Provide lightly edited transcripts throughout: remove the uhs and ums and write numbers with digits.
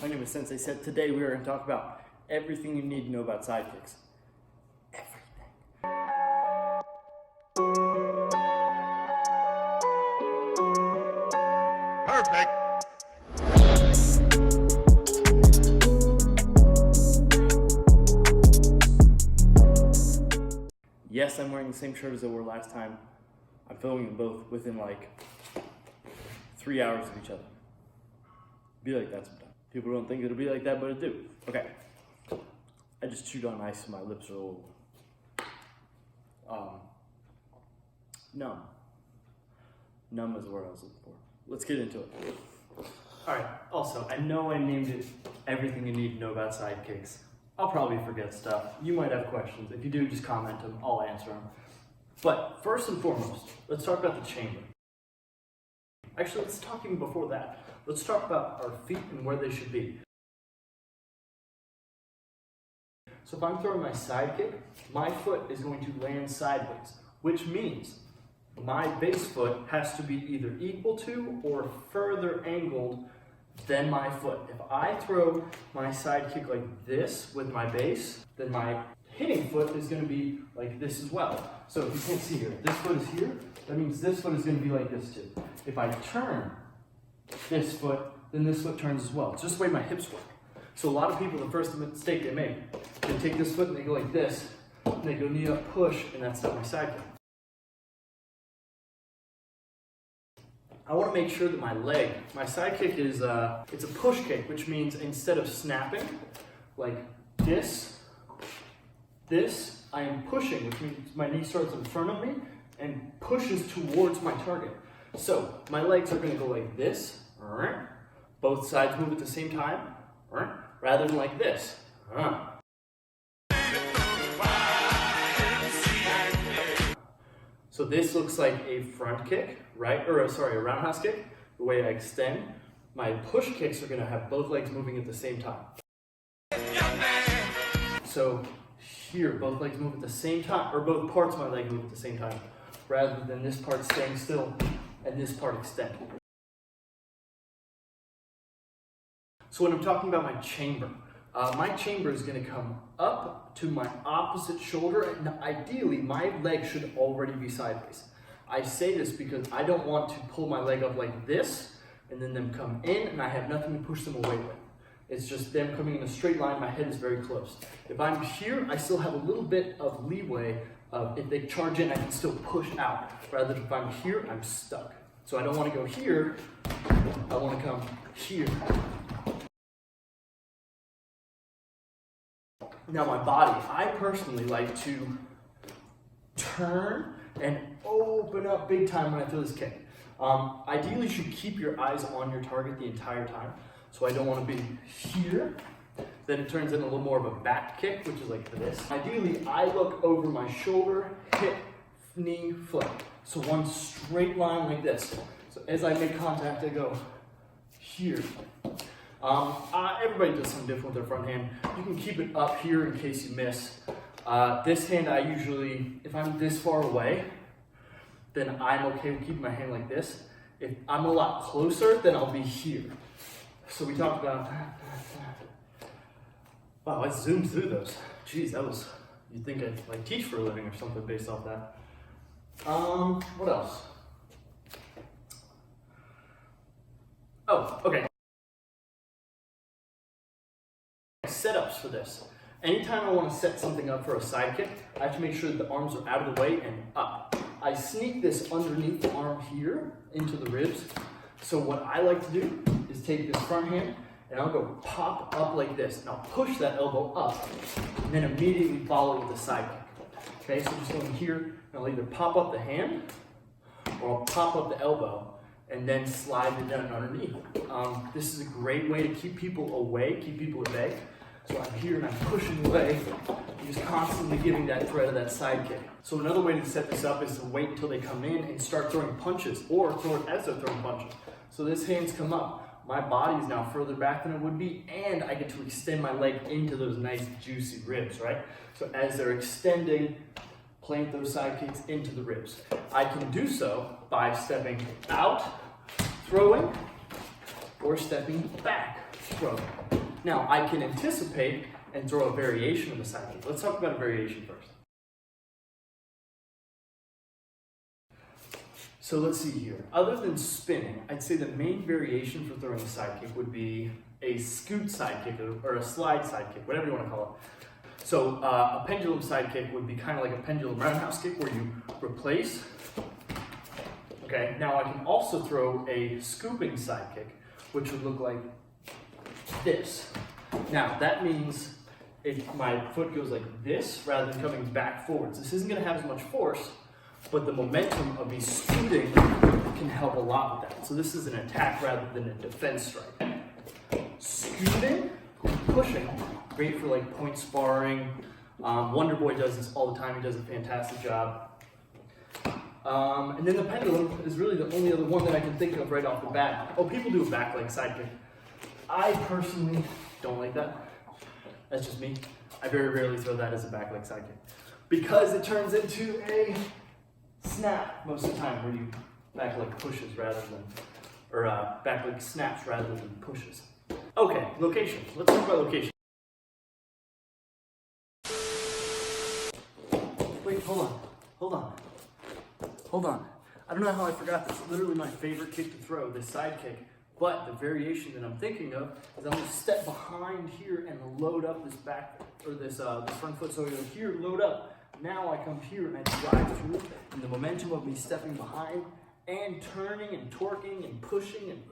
My name is Sensei Seth. Today we are going to talk about everything you need to know about sidekicks. Everything. Perfect. Yes, I'm wearing the same shirt as I wore last time. I'm filming them both within like 3 hours of each other. Be like that sometimes. People don't think it'll be like that, but it do. Okay. I just chewed on ice and my lips are a little numb. Numb is the word I was looking for. Let's get into it. Alright, also, I know I named it everything you need to know about sidekicks. I'll probably forget stuff. You might have questions. If you do, just comment them. I'll answer them. But first and foremost, let's talk about the chamber. Actually, let's talk even before that. Let's talk about our feet and where they should be. So if I'm throwing my sidekick, my foot is going to land sideways, which means my base foot has to be either equal to or further angled than my foot. If I throw my sidekick like this with my base, then my hitting foot is going to be like this as well. So if you can't see here, this foot is here, that means this foot is going to be like this too. If I turn this foot, then this foot turns as well. It's just the way my hips work. So a lot of people, the first mistake they make, they take this foot and they go like this, and they go knee up, push, and that's not my sidekick. I want to make sure that my sidekick is, it's a push kick, which means instead of snapping, like this, I am pushing, which means my knee starts in front of me and pushes towards my target. So my legs are going to go like this, both sides move at the same time, rather than like this. So this looks like a front kick, right? Or sorry, a roundhouse kick, the way I extend. My push kicks are going to have both legs moving at the same time. So here, both legs move at the same time, or both parts of my leg move at the same time, rather than this part staying still and this part extend. So when I'm talking about my chamber is going to come up to my opposite shoulder, and ideally my leg should already be sideways. I say this because I don't want to pull my leg up like this and then them come in and I have nothing to push them away with. It's just them coming in a straight line, my head is very close. If I'm here, I still have a little bit of leeway of if they charge in, I can still push out. Rather than if I'm here, I'm stuck. So I don't want to go here, I want to come here. Now my body, I personally like to turn and open up big time when I throw this kick. Ideally, you should keep your eyes on your target the entire time. So I don't want to be here. Then it turns into a little more of a back kick, which is like this. Ideally, I look over my shoulder, hip, knee, foot. So one straight line like this. So as I make contact, I go here. Everybody does something different with their front hand. You can keep it up here in case you miss. This hand I usually, if I'm this far away, then I'm okay with keeping my hand like this. If I'm a lot closer, then I'll be here. So we talked about, wow, I zoomed through those. Jeez, that was, you'd think I'd like teach for a living or something based off that. What else? Oh, okay. Setups for this. Anytime I want to set something up for a sidekick, I have to make sure that the arms are out of the way and up. I sneak this underneath the arm here into the ribs. So what I like to do is take this front hand and I'll go pop up like this. And I'll push that elbow up and then immediately follow with the sidekick. Okay, so just going here, and I'll either pop up the hand or I'll pop up the elbow and then slide it down underneath. This is a great way to keep people away, keep people at bay. So I'm here and I'm pushing away, I'm just constantly giving that threat of that sidekick. So another way to set this up is to wait until they come in and start throwing punches, or throw it as they're throwing punches. So this hand's come up, my body is now further back than it would be, and I get to extend my leg into those nice juicy ribs, right? So as they're extending, plant those sidekicks into the ribs. I can do so by stepping out, throwing, or stepping back, throwing. Now, I can anticipate and throw a variation of the side kick. Let's talk about a variation first. So let's see here. Other than spinning, I'd say the main variation for throwing a side kick would be a scoot side kick or a slide side kick, whatever you want to call it. So a pendulum side kick would be kind of like a pendulum roundhouse kick where you replace. Okay, now I can also throw a scooping side kick, which would look like this. Now that means if my foot goes like this rather than coming back forwards, this isn't going to have as much force, but the momentum of me scooting can help a lot with that. So this is an attack rather than a defense strike. Scooting, pushing, great for like point sparring. Wonder Boy does this all the time. He does a fantastic job. And then the pendulum is really the only other one that I can think of right off the bat. Oh, people do a back leg side kick. I personally don't like that. That's just me. I very rarely throw that as a back leg side kick because it turns into a snap most of the time where you back leg pushes rather than, or back leg snaps rather than pushes. Okay, location. Let's talk about location. Wait, hold on. I don't know how I forgot this. It's literally my favorite kick to throw, this side kick. But the variation that I'm thinking of is I'm going to step behind here and load up this back, or this front foot. So here, load up. Now I come here and I drive through, and the momentum of me stepping behind and turning and torquing and pushing and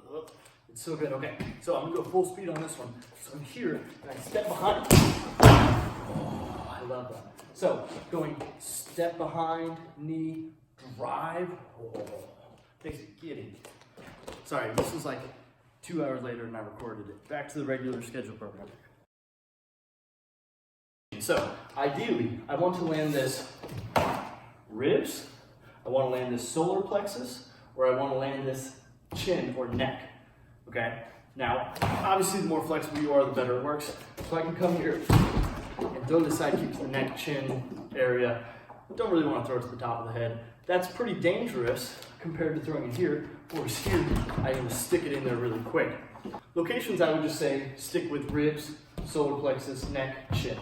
it's so good. Okay, so I'm gonna go full speed on this one. So I'm here and I step behind. Oh, I love that. So going step behind, knee, drive. Oh, makes it giddy. Sorry, this was like 2 hours later and I recorded it. Back to the regular schedule program. So, ideally, I want to land this ribs, I want to land this solar plexus, or I want to land this chin or neck, okay? Now, obviously the more flexible you are, the better it works. So I can come here and throw the side kick to the neck, chin area. Don't really want to throw it to the top of the head. That's pretty dangerous compared to throwing it here, whereas here, I can just stick it in there really quick. Locations, I would just say, stick with ribs, solar plexus, neck, chin.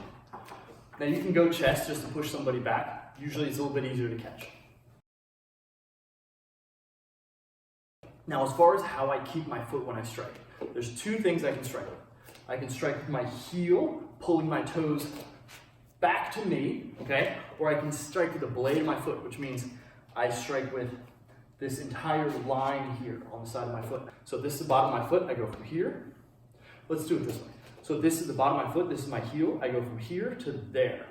Now you can go chest just to push somebody back. Usually it's a little bit easier to catch. Now as far as how I keep my foot when I strike, there's two things I can strike with. I can strike with my heel, pulling my toes back to me, okay? Or I can strike with the blade of my foot, which means I strike with this entire line here on the side of my foot. So if this is the bottom of my foot, I go from here. Let's do it this way. So this is the bottom of my foot, this is my heel. I go from here to there,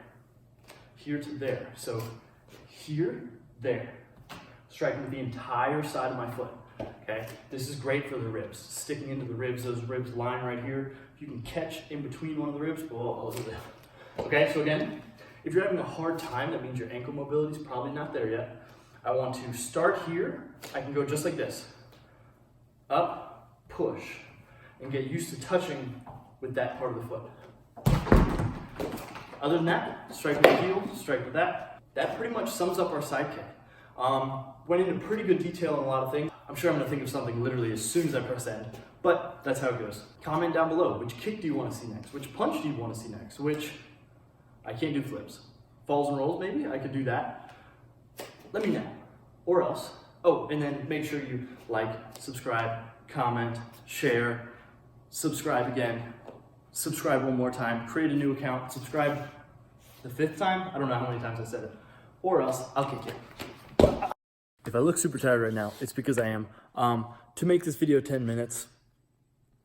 here to there. So here, there. Striking with the entire side of my foot, okay? This is great for the ribs. Sticking into the ribs, those ribs line right here. If you can catch in between one of the ribs, oh, okay, so again, if you're having a hard time, that means your ankle mobility is probably not there yet. I want to start here. I can go just like this. Up, push, and get used to touching with that part of the foot. Other than that, strike with the heel, strike with that. That pretty much sums up our side kick. Went into pretty good detail on a lot of things. I'm sure I'm gonna think of something literally as soon as I press end, but that's how it goes. Comment down below, which kick do you wanna see next? Which punch do you wanna see next? I can't do flips. Falls and rolls, maybe, I could do that. Let me know, or else. Oh, and then make sure you like, subscribe, comment, share, subscribe again, subscribe one more time, create a new account, subscribe the 5th time. I don't know how many times I said it. Or else I'll kick you. If I look super tired right now, it's because I am. To make this video 10 minutes,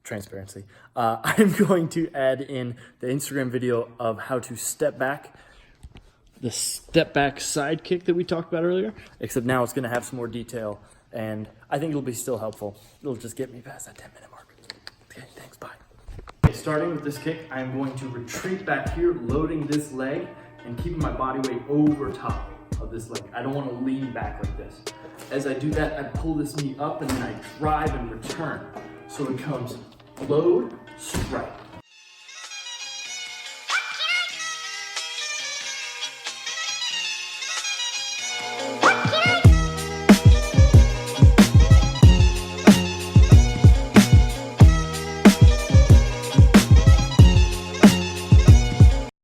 transparency, I'm going to add in the Instagram video of how to step back, the step back side kick that we talked about earlier, except now it's gonna have some more detail and I think it'll be still helpful. It'll just get me past that 10-minute mark. Okay, thanks, bye. Okay, starting with this kick, I'm going to retreat back here, loading this leg and keeping my body weight over top of this leg. I don't want to lean back like this. As I do that, I pull this knee up and then I drive and return. So it comes load, strike.